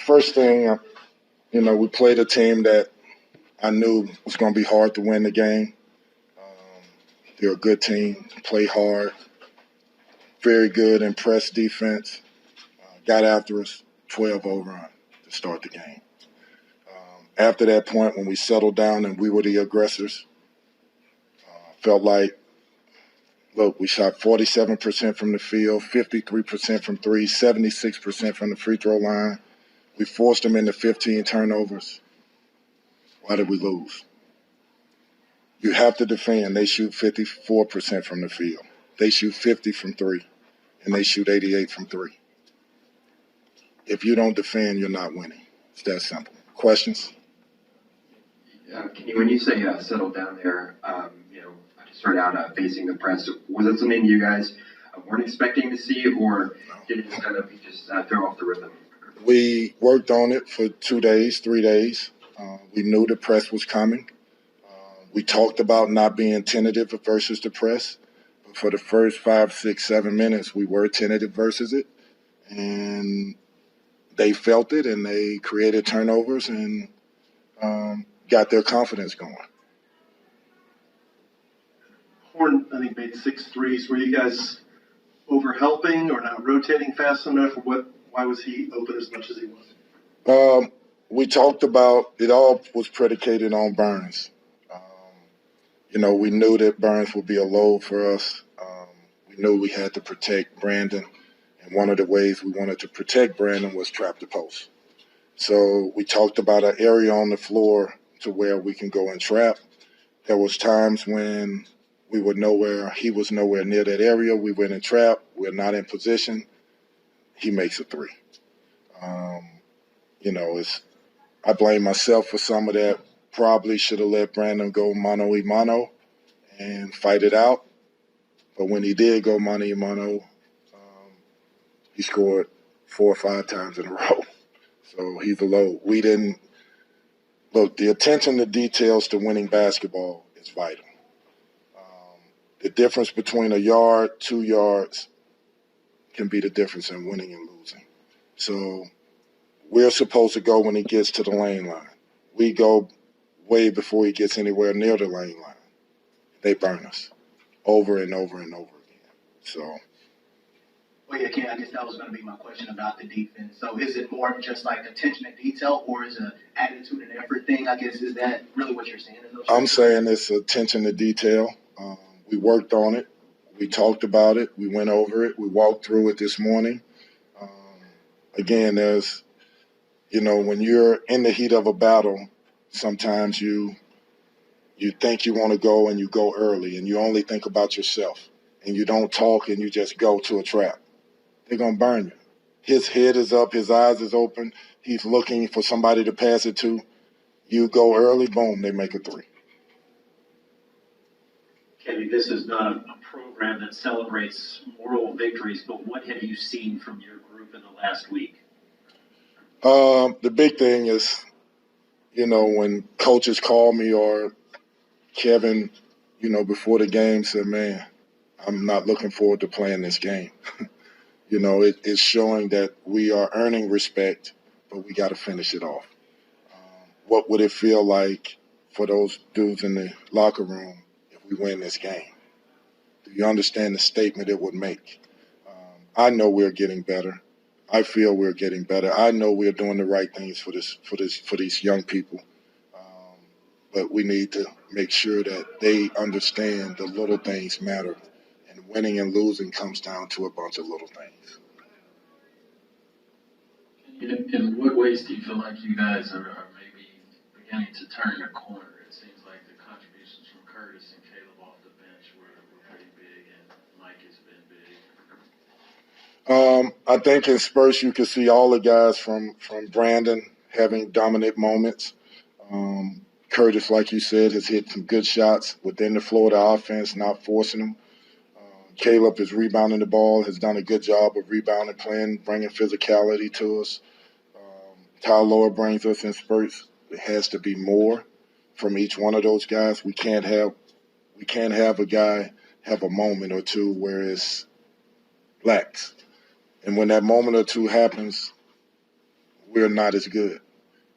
First thing, we played a team that I knew was going to be hard to win the game. They're a good team, play hard, very good in press defense. Got after us, 12-0 run to start the game. After that point, when we settled down and we were the aggressors, felt like, look, we shot 47% from the field, 53% from three, 76% from the free throw line. We forced them into 15 turnovers. Why did we lose? You have to defend. They shoot 54% from the field. They shoot 50 from three, and they shoot 88 from three. If you don't defend, you're not winning. It's that simple. Questions? When you say settle down there, start out facing the press, was that something you guys weren't expecting to see, or did it kind of just throw off the rhythm? We worked on it for 2 days, 3 days. We knew the press was coming. We talked about not being tentative versus the press. But for the first 5, 6, 7 minutes, we were tentative versus it. And they felt it, and they created turnovers and got their confidence going. Horn, I think, made 6 threes. Were you guys over-helping or not rotating fast enough? Or why was he open as much as he was? We talked about it. All was predicated on Burns. We knew that Burns would be a load for us. We knew we had to protect Brandon. And one of the ways we wanted to protect Brandon was trap the post. So we talked about an area on the floor to where we can go and trap. There was times when he was nowhere near that area. We went and trap. We're not in position. He makes a three. I blame myself for some of that. Probably should have let Brandon go mano-a-mano and fight it out. But when he did go mano-a-mano, he scored 4 or 5 times in a row. So he's a load. We didn't – look, the attention to details to winning basketball is vital. The difference between a yard, 2 yards can be the difference in winning and losing. So we're supposed to go when he gets to the lane line. We go way before he gets anywhere near the lane line. They burn us over and over and over again. So. Well, yeah, Ken, I guess that was going to be my question about the defense. So is it more just like attention to detail, or is it an attitude and effort thing? I guess, is that really what you're saying? I'm saying it's attention to detail. We worked on it. We talked about it. We went over it. We walked through it this morning. Again, there's, when you're in the heat of a battle, sometimes you think you want to go and you go early and you only think about yourself and you don't talk and you just go to a trap. They're going to burn you. His head is up. His eyes is open. He's looking for somebody to pass it to. You go early, boom, they make a three. Kenny, this is not a program that celebrates moral victories, but what have you seen from your group in the last week? The big thing is, when coaches call me or Kevin, before the game said, man, I'm not looking forward to playing this game. It's showing that we are earning respect, but we got to finish it off. What would it feel like for those dudes in the locker room if we win this game? Do you understand the statement it would make? I know we're getting better. I feel we're getting better. I know we're doing the right things for these young people. But we need to make sure that they understand the little things matter. And winning and losing comes down to a bunch of little things. In what ways do you feel like you guys are maybe beginning to turn the corner? It seems like the contributions from Curtis and Caleb off the bench were pretty big, and Mike has been big. I think in spurts you can see all the guys from Brandon having dominant moments. Curtis, like you said, has hit some good shots within the flow of the offense, not forcing them. Caleb is rebounding the ball, has done a good job of rebounding, playing, bringing physicality to us. Kyle Lower brings us in spurts. It has to be more from each one of those guys. We can't have a guy have a moment or two where it's lax. And when that moment or two happens, we're not as good.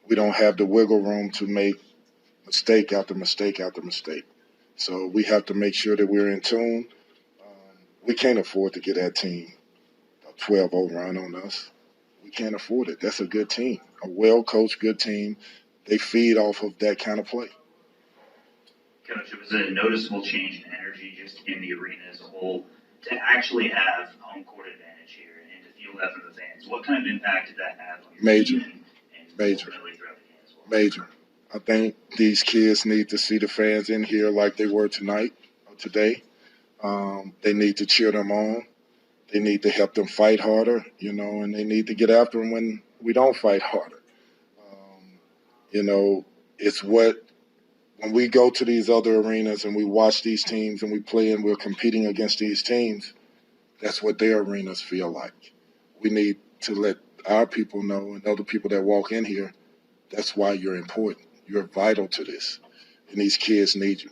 We don't have the wiggle room to make mistake after mistake after mistake. So we have to make sure that we're in tune. We can't afford to get that team a 12-0 run on us. We can't afford it. That's a good team, a well-coached, good team. They feed off of that kind of play. Coach, it was a noticeable change in energy just in the arena as a whole to actually have home court advantage here and to feel that from the fans. What kind of impact did that have on your team and Major. ultimately throughout the game as well? Major. I think these kids need to see the fans in here like they were tonight or today. They need to cheer them on. They need to help them fight harder, and they need to get after them when we don't fight harder. It's when we go to these other arenas and we watch these teams and we play and we're competing against these teams, that's what their arenas feel like. We need to let our people know and other people that walk in here, that's why you're important. You're vital to this. And these kids need you.